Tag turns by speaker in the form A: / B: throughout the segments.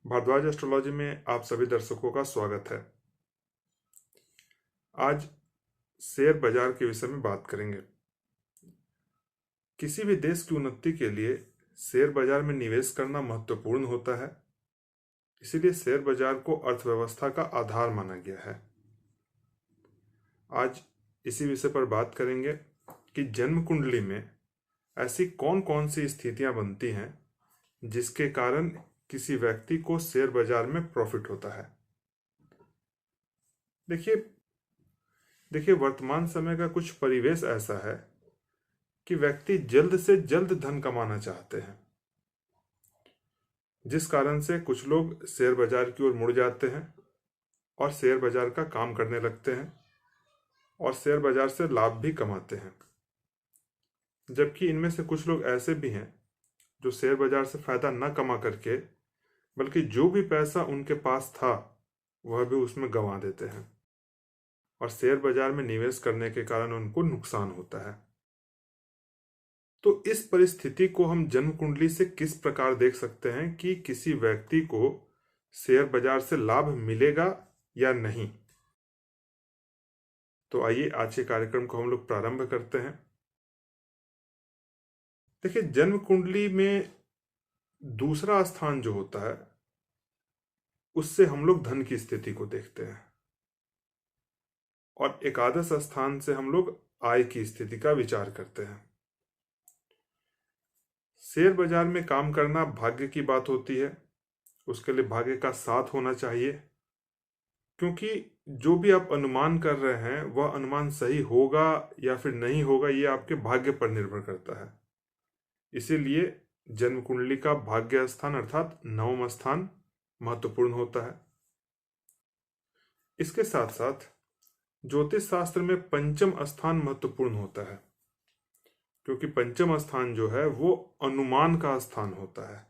A: Bhardwaj astrology में आप सभी दर्शकों का स्वागत है। आज शेयर बाजार के विषय में बात करेंगे। किसी भी देश की उन्नति के लिए शेयर बाजार में निवेश करना महत्वपूर्ण होता है। इसीलिए शेयर बाजार को अर्थव्यवस्था का आधार माना गया है। आज इसी विषय पर बात करेंगे कि जन्म कुंडली में ऐसी कौन कौन सी स्थितियां बनती हैं जिसके कारण किसी व्यक्ति को शेयर बाजार में प्रॉफिट होता है। देखिए वर्तमान समय का कुछ परिवेश ऐसा है कि व्यक्ति जल्द से जल्द धन कमाना चाहते हैं, जिस कारण से कुछ लोग शेयर बाजार की ओर मुड़ जाते हैं और शेयर बाजार का काम करने लगते हैं और शेयर बाजार से लाभ भी कमाते हैं। जबकि इनमें से कुछ लोग ऐसे भी हैं जो शेयर बाजार से फायदा न कमा करके बल्कि जो भी पैसा उनके पास था वह भी उसमें गंवा देते हैं और शेयर बाजार में निवेश करने के कारण उनको नुकसान होता है। तो इस परिस्थिति को हम जन्म कुंडली से किस प्रकार देख सकते हैं कि किसी व्यक्ति को शेयर बाजार से लाभ मिलेगा या नहीं। तो आइए आज के कार्यक्रम को हम लोग प्रारंभ करते हैं। देखिए जन्म कुंडली में दूसरा स्थान जो होता है उससे हम लोग धन की स्थिति को देखते हैं और एकादश स्थान से हम लोग आय की स्थिति का विचार करते हैं। शेयर बाजार में काम करना भाग्य की बात होती है, उसके लिए भाग्य का साथ होना चाहिए, क्योंकि जो भी आप अनुमान कर रहे हैं वह अनुमान सही होगा या फिर नहीं होगा ये आपके भाग्य पर निर्भर करता है। इसीलिए जन्म कुंडली का भाग्य स्थान अर्थात नवम स्थान महत्वपूर्ण होता है। इसके साथ साथ ज्योतिष शास्त्र में पंचम स्थान महत्वपूर्ण होता है, क्योंकि पंचम स्थान जो है वो अनुमान का स्थान होता है।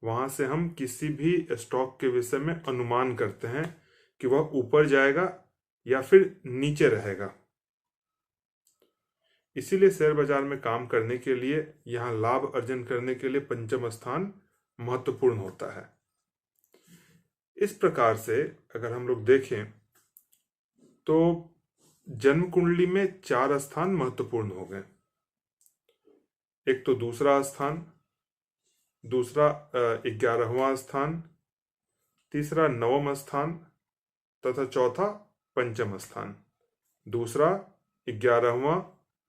A: वहां से हम किसी भी स्टॉक के विषय में अनुमान करते हैं कि वह ऊपर जाएगा या फिर नीचे रहेगा। इसीलिए शेयर बाजार में काम करने के लिए, यहाँ लाभ अर्जन करने के लिए पंचम स्थान महत्वपूर्ण होता है। इस प्रकार से अगर हम लोग देखें तो जन्म कुंडली में 4 स्थान महत्वपूर्ण हो गए। एक तो दूसरा स्थान, दूसरा 11वां स्थान, तीसरा नवम स्थान तथा चौथा पंचम स्थान। दूसरा, 11वां,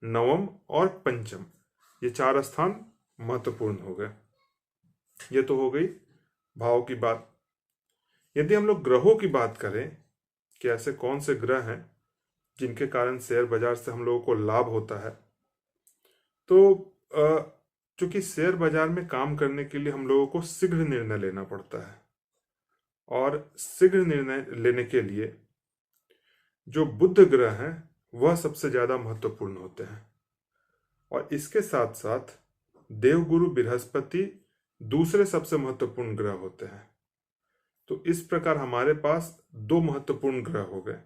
A: नवम और पंचम, ये 4 स्थान महत्वपूर्ण हो गए। ये तो हो गई भाव की बात। यदि हम लोग ग्रहों की बात करें कि ऐसे कौन से ग्रह हैं जिनके कारण शेयर बाजार से हम लोगों को लाभ होता है, तो चूंकि शेयर बाजार में काम करने के लिए हम लोगों को शीघ्र निर्णय लेना पड़ता है और शीघ्र निर्णय लेने के लिए जो बुध ग्रह हैं वह सबसे ज्यादा महत्वपूर्ण होते हैं और इसके साथ साथ देवगुरु बृहस्पति दूसरे सबसे महत्वपूर्ण ग्रह होते हैं। तो इस प्रकार हमारे पास 2 महत्वपूर्ण ग्रह हो गए,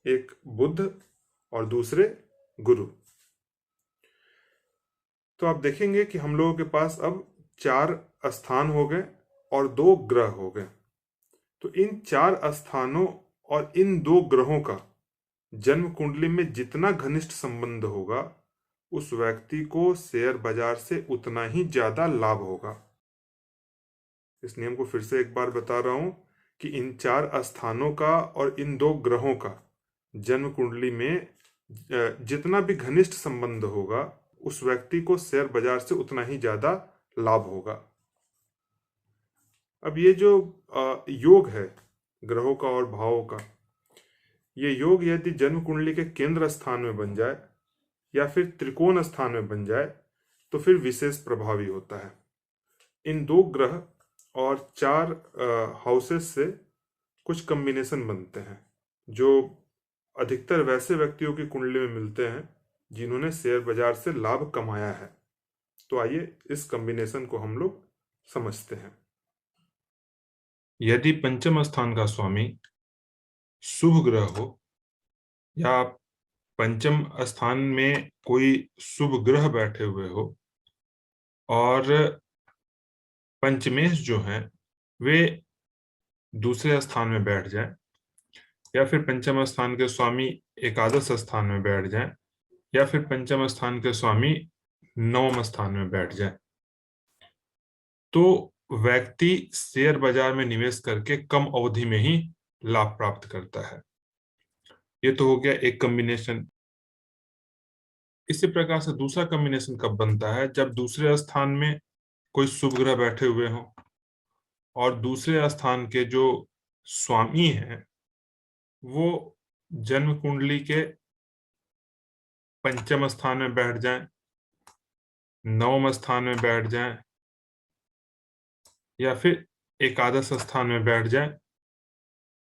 A: एक बुध और दूसरे गुरु। तो आप देखेंगे कि हम लोगों के पास अब 4 स्थान हो गए और 2 ग्रह हो गए। तो इन 4 स्थानों और इन 2 ग्रहों का जन्म कुंडली में जितना घनिष्ठ संबंध होगा उस व्यक्ति को शेयर बाजार से उतना ही ज्यादा लाभ होगा। इस नियम को फिर से एक बार बता रहा हूं कि इन 4 स्थानों का और इन 2 ग्रहों का जन्म कुंडली में जितना भी घनिष्ठ संबंध होगा उस व्यक्ति को शेयर बाजार से उतना ही ज्यादा लाभ होगा। अब ये जो योग है ग्रहों का और भावों का, ये योग यदि जन्म कुंडली के केंद्र स्थान में बन जाए या फिर त्रिकोण स्थान में बन जाए तो फिर विशेष प्रभावी होता है। इन 2 ग्रह और 4 हाउसेस से कुछ कॉम्बिनेशन बनते हैं जो अधिकतर वैसे व्यक्तियों की कुंडली में मिलते हैं जिन्होंने शेयर बाजार से लाभ कमाया है। तो आइए इस कॉम्बिनेशन को हम लोग समझते हैं। यदि पंचम स्थान का स्वामी शुभ ग्रह हो या पंचम स्थान में कोई शुभ ग्रह बैठे हुए हो और पंचमेश जो हैं वे दूसरे स्थान में बैठ जाएं, या फिर पंचम स्थान के स्वामी एकादश स्थान में बैठ जाएं, या फिर पंचम स्थान के स्वामी नवम स्थान में बैठ जाएं, तो व्यक्ति शेयर बाजार में निवेश करके कम अवधि में ही लाभ प्राप्त करता है। ये तो हो गया एक कॉम्बिनेशन। इसी प्रकार से दूसरा कॉम्बिनेशन कब बनता है? जब दूसरे स्थान में कोई शुभ ग्रह बैठे हुए हों और दूसरे स्थान के जो स्वामी हैं वो जन्म कुंडली के पंचम स्थान में बैठ जाएं, नवम स्थान में बैठ जाएं, या फिर एकादश स्थान में बैठ जाएं,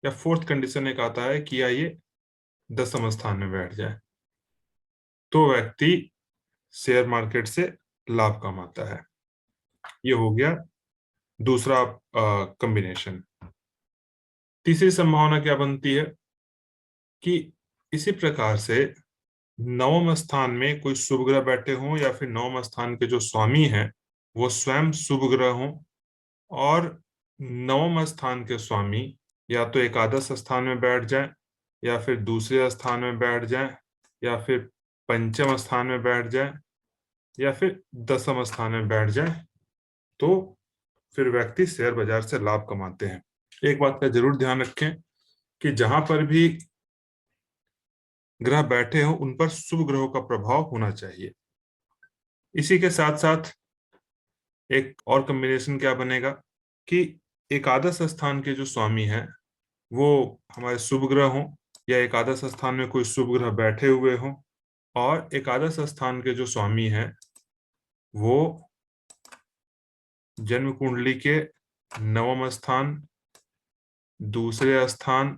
A: या फोर्थ कंडीशन एक आता है कि या ये दसम स्थान में बैठ जाए, तो व्यक्ति शेयर मार्केट से लाभ कमाता है। ये हो गया दूसरा कॉम्बिनेशन। तीसरी संभावना क्या बनती है कि इसी प्रकार से नवम स्थान में कोई शुभ ग्रह बैठे हों, या फिर नवम स्थान के जो स्वामी हैं वो स्वयं शुभ ग्रह हों, और नवम स्थान के स्वामी या तो एकादश स्थान में बैठ जाएं, या फिर दूसरे स्थान में बैठ जाएं, या फिर पंचम स्थान में बैठ जाएं, या फिर दसम स्थान में बैठ जाएं, तो फिर व्यक्ति शेयर बाजार से लाभ कमाते हैं। एक बात का जरूर ध्यान रखें कि जहां पर भी ग्रह बैठे हो उन पर शुभ ग्रहों का प्रभाव होना चाहिए। इसी के साथ साथ एक और कॉम्बिनेशन क्या बनेगा कि एकादश स्थान के जो स्वामी हैं वो हमारे शुभ ग्रह हों, या एकादश स्थान में कोई शुभ ग्रह बैठे हुए हों, और एकादश स्थान के जो स्वामी हैं वो जन्म कुंडली के नवम स्थान, दूसरे स्थान,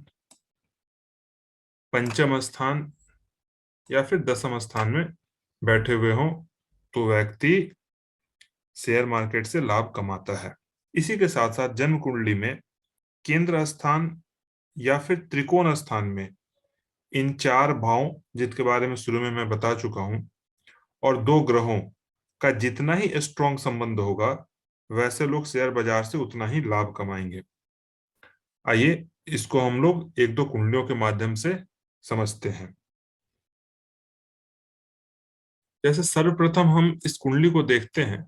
A: पंचम स्थान या फिर दसम स्थान में बैठे हुए हों, तो व्यक्ति शेयर मार्केट से लाभ कमाता है। इसी के साथ साथ जन्म कुंडली में केंद्र स्थान या फिर त्रिकोण स्थान में इन चार भावों, जिनके बारे में शुरू में मैं बता चुका हूं, और दो ग्रहों का जितना ही स्ट्रॉन्ग संबंध होगा वैसे लोग शेयर बाजार से उतना ही लाभ कमाएंगे। आइए इसको हम लोग एक दो कुंडलियों के माध्यम से समझते हैं। जैसे सर्वप्रथम हम इस कुंडली को देखते हैं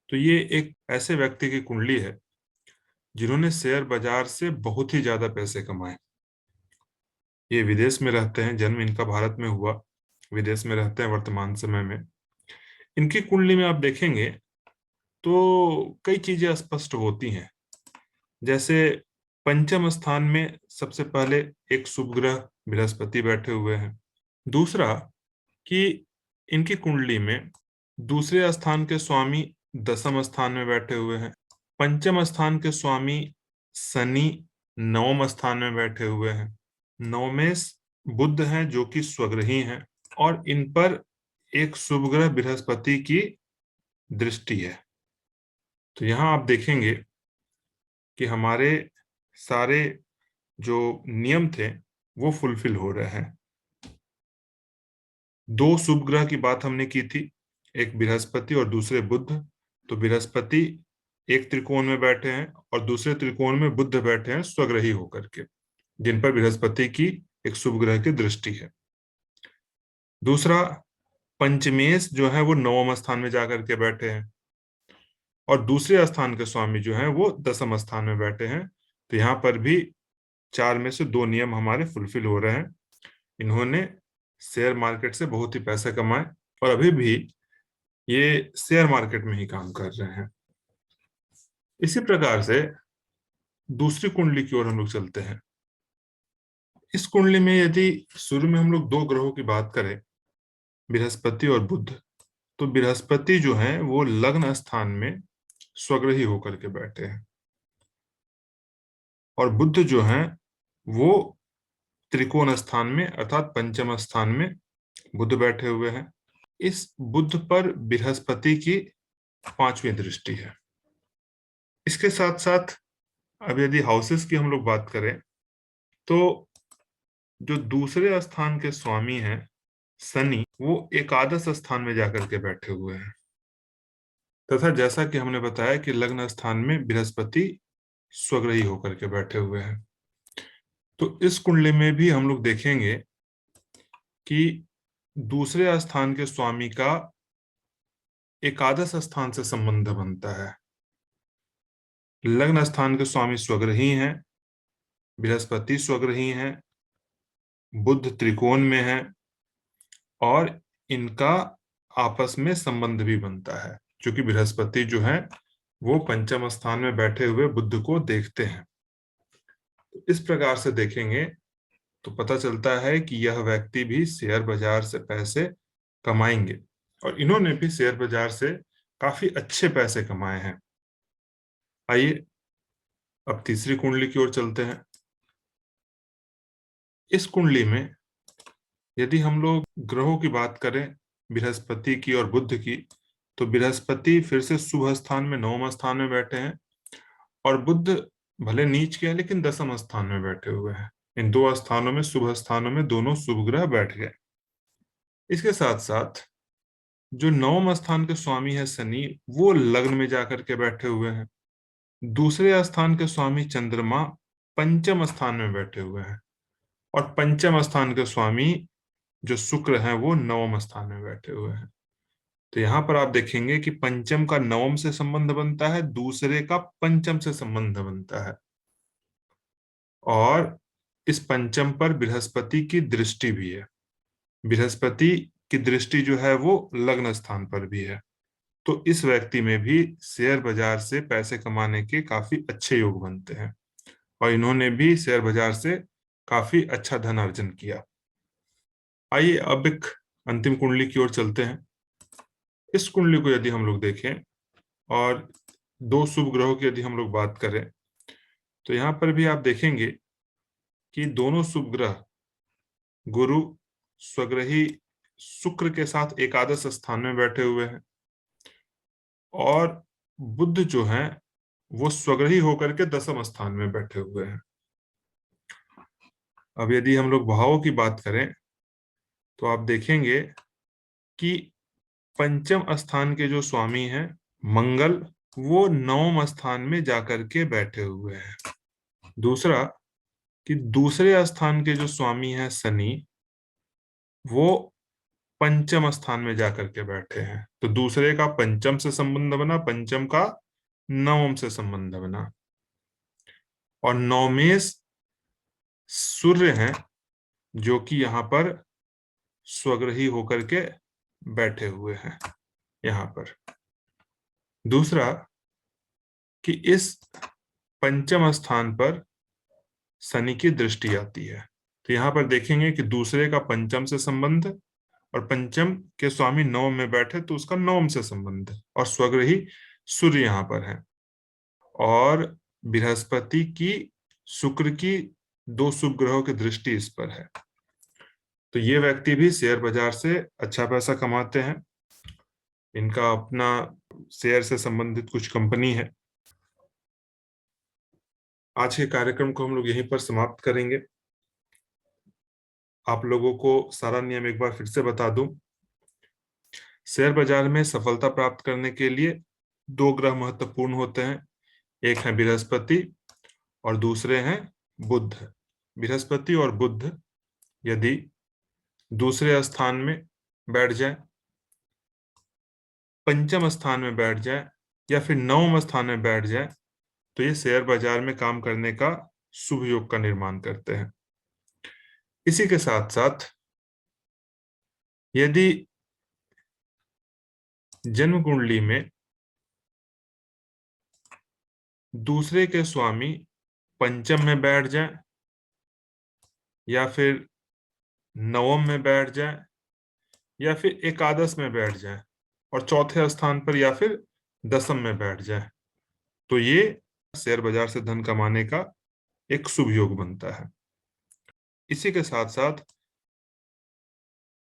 A: तो ये एक ऐसे व्यक्ति की कुंडली है जिन्होंने शेयर बाजार से बहुत ही ज्यादा पैसे कमाए। ये विदेश में रहते हैं, जन्म इनका भारत में हुआ, विदेश में रहते हैं वर्तमान समय में। इनकी कुंडली में आप देखेंगे तो कई चीजें स्पष्ट होती हैं। जैसे पंचम स्थान में सबसे पहले एक शुभ ग्रह बृहस्पति बैठे हुए हैं। दूसरा कि इनकी कुंडली में दूसरे स्थान के स्वामी दसम स्थान में बैठे हुए हैं। पंचम स्थान के स्वामी शनि नवम स्थान में बैठे हुए हैं। नवमेश बुध हैं जो कि स्वग्रही हैं, और इन पर एक शुभ ग्रह बृहस्पति की दृष्टि है। तो यहां आप देखेंगे कि हमारे सारे जो नियम थे वो फुलफिल हो रहे हैं। दो शुभ ग्रह की बात हमने की थी, एक बृहस्पति और दूसरे बुध। तो बृहस्पति एक त्रिकोण में बैठे हैं और दूसरे त्रिकोण में बुध बैठे हैं स्वग्रही होकर के, जिन पर बृहस्पति की एक शुभ ग्रह की दृष्टि है। दूसरा, पंचमेश जो है वो नवम स्थान में जाकर के बैठे हैं, और दूसरे स्थान के स्वामी जो है वो दसम स्थान में बैठे हैं। तो यहाँ पर भी चार में से दो नियम हमारे फुलफिल हो रहे हैं। इन्होंने शेयर मार्केट से बहुत ही पैसे कमाए और अभी भी ये शेयर मार्केट में ही काम कर रहे हैं। इसी प्रकार से दूसरी कुंडली की ओर हम लोग चलते हैं। इस कुंडली में यदि शुरू में हम लोग दो ग्रहों की बात करें, बृहस्पति और बुध, तो बृहस्पति जो है वो लग्न स्थान में स्वग्रही होकर के बैठे हैं, और बुध जो है वो त्रिकोण स्थान में अर्थात पंचम स्थान में बुध बैठे हुए हैं। इस बुध पर बृहस्पति की पांचवी दृष्टि है। इसके साथ साथ अब यदि हाउसेस की हम लोग बात करें तो जो दूसरे स्थान के स्वामी हैं शनि, वो एकादश स्थान में जाकर के बैठे हुए हैं, तथा जैसा कि हमने बताया कि लग्न स्थान में बृहस्पति स्वग्रही होकर के बैठे हुए हैं, तो इस कुंडली में भी हम लोग देखेंगे कि दूसरे स्थान के स्वामी का एकादश स्थान से संबंध बनता है। लग्न स्थान के स्वामी स्वग्रही हैं, बृहस्पति स्वग्रही हैं, बुध त्रिकोण में है और इनका आपस में संबंध भी बनता है, क्योंकि बृहस्पति जो है वो पंचम स्थान में बैठे हुए बुध को देखते हैं। तो इस प्रकार से देखेंगे तो पता चलता है कि यह व्यक्ति भी शेयर बाजार से पैसे कमाएंगे और इन्होंने भी शेयर बाजार से काफी अच्छे पैसे कमाए हैं। आइए अब तीसरी कुंडली की ओर चलते हैं। इस कुंडली में यदि हम लोग ग्रहों की बात करें, बृहस्पति की और बुध की, तो बृहस्पति फिर से शुभ स्थान में नवम स्थान में बैठे हैं और बुध भले नीच के हैं लेकिन दसम स्थान में बैठे हुए हैं। इन दो स्थानों में, शुभ स्थानों में, दोनों शुभ ग्रह बैठ गए। इसके साथ साथ जो नवम स्थान के स्वामी है शनि, वो लग्न में जाकर के बैठे हुए हैं। दूसरे स्थान के स्वामी चंद्रमा पंचम स्थान में बैठे हुए हैं और पंचम स्थान के स्वामी जो शुक्र हैं वो नवम स्थान में बैठे हुए हैं। तो यहां पर आप देखेंगे कि पंचम का नवम से संबंध बनता है, दूसरे का पंचम से संबंध बनता है और इस पंचम पर बृहस्पति की दृष्टि भी है। बृहस्पति की दृष्टि जो है वो लग्न स्थान पर भी है। तो इस व्यक्ति में भी शेयर बाजार से पैसे कमाने के काफी अच्छे योग बनते हैं और इन्होंने भी शेयर बाजार से काफी अच्छा धन अर्जन किया। आइए अब एक अंतिम कुंडली की ओर चलते हैं। इस कुंडली को यदि हम लोग देखें और दो शुभ ग्रहों की यदि हम लोग बात करें, तो यहां पर भी आप देखेंगे कि दोनों शुभ ग्रह गुरु स्वग्रही शुक्र के साथ एकादश स्थान में बैठे हुए हैं और बुध जो है वो स्वग्रही होकर के दसम स्थान में बैठे हुए हैं। अब यदि हम लोग भावों की बात करें तो आप देखेंगे कि पंचम स्थान के जो स्वामी हैं मंगल, वो नवम स्थान में जाकर के बैठे हुए हैं। दूसरा कि दूसरे स्थान के जो स्वामी हैं शनि, वो पंचम स्थान में जाकर के बैठे हैं। तो दूसरे का पंचम से संबंध बना, पंचम का नवम से संबंध बना और नवमेश सूर्य हैं जो कि यहाँ पर स्वग्रही होकर के बैठे हुए हैं यहाँ पर। दूसरा कि इस पंचम स्थान पर शनि की दृष्टि आती है। तो यहाँ पर देखेंगे कि दूसरे का पंचम से संबंध और पंचम के स्वामी नवम में बैठे तो उसका नवम से संबंध और स्वग्रही सूर्य यहाँ पर है और बृहस्पति की शुक्र की दो शुभ ग्रहों की दृष्टि इस पर है। तो ये व्यक्ति भी शेयर बाजार से अच्छा पैसा कमाते हैं। इनका अपना शेयर से संबंधित कुछ कंपनी है। आज के कार्यक्रम को हम लोग यहीं पर समाप्त करेंगे। आप लोगों को सारा नियम एक बार फिर से बता दूं। शेयर बाजार में सफलता प्राप्त करने के लिए दो ग्रह महत्वपूर्ण होते हैं, एक है बृहस्पति और दूसरे हैं बुध। बृहस्पति और बुध यदि दूसरे स्थान में बैठ जाए, पंचम स्थान में बैठ जाए या फिर नवम स्थान में बैठ जाए तो ये शेयर बाजार में काम करने का शुभ योग का निर्माण करते हैं। इसी के साथ साथ यदि जन्म कुंडली में दूसरे के स्वामी पंचम में बैठ जाए या फिर नवम में बैठ जाए या फिर एकादश में बैठ जाए और चौथे स्थान पर या फिर दसम में बैठ जाए तो ये शेयर बाजार से धन कमाने का एक शुभ योग बनता है। इसी के साथ साथ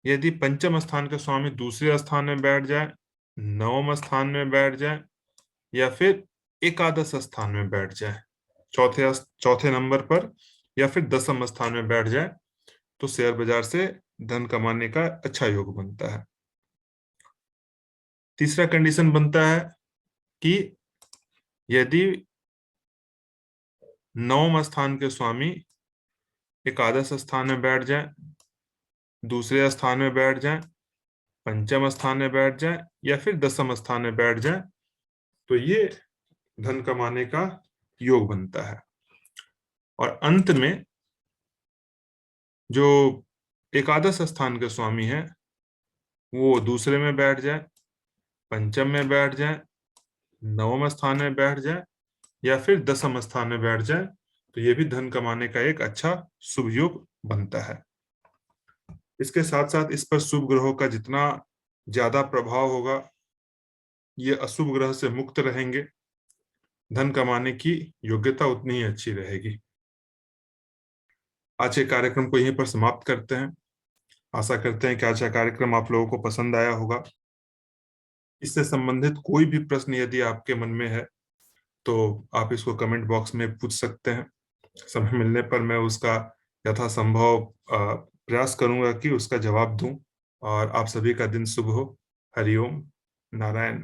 A: यदि पंचम स्थान के स्वामी दूसरे स्थान में बैठ जाए, नवम स्थान में बैठ जाए या फिर एकादश स्थान में बैठ जाए, चौथे नंबर पर या फिर दसम स्थान में बैठ जाए तो शेयर बाजार से धन कमाने का अच्छा योग बनता है। तीसरा कंडीशन बनता है कि यदि नवम स्थान के स्वामी एकादश स्थान में बैठ जाए, दूसरे स्थान में बैठ जाए, पंचम स्थान में बैठ जाए या फिर दसम स्थान में बैठ जाए, तो ये धन कमाने का योग बनता है। और अंत में जो एकादश स्थान के स्वामी है वो दूसरे में बैठ जाए, पंचम में बैठ जाए, नवम स्थान में बैठ जाए या फिर दसम स्थान में बैठ जाए, तो ये भी धन कमाने का एक अच्छा शुभ योग बनता है। इसके साथ साथ इस पर शुभ ग्रहों का जितना ज्यादा प्रभाव होगा, ये अशुभ ग्रह से मुक्त रहेंगे, धन कमाने की योग्यता उतनी ही अच्छी रहेगी। आज के कार्यक्रम को यहीं पर समाप्त करते हैं। आशा करते हैं कि आज का कार्यक्रम आप लोगों को पसंद आया होगा। इससे संबंधित कोई भी प्रश्न यदि आपके मन में है तो आप इसको कमेंट बॉक्स में पूछ सकते हैं। समय मिलने पर मैं उसका यथासंभव प्रयास करूंगा कि उसका जवाब दूं। और आप सभी का दिन शुभ हो। हरिओम नारायण।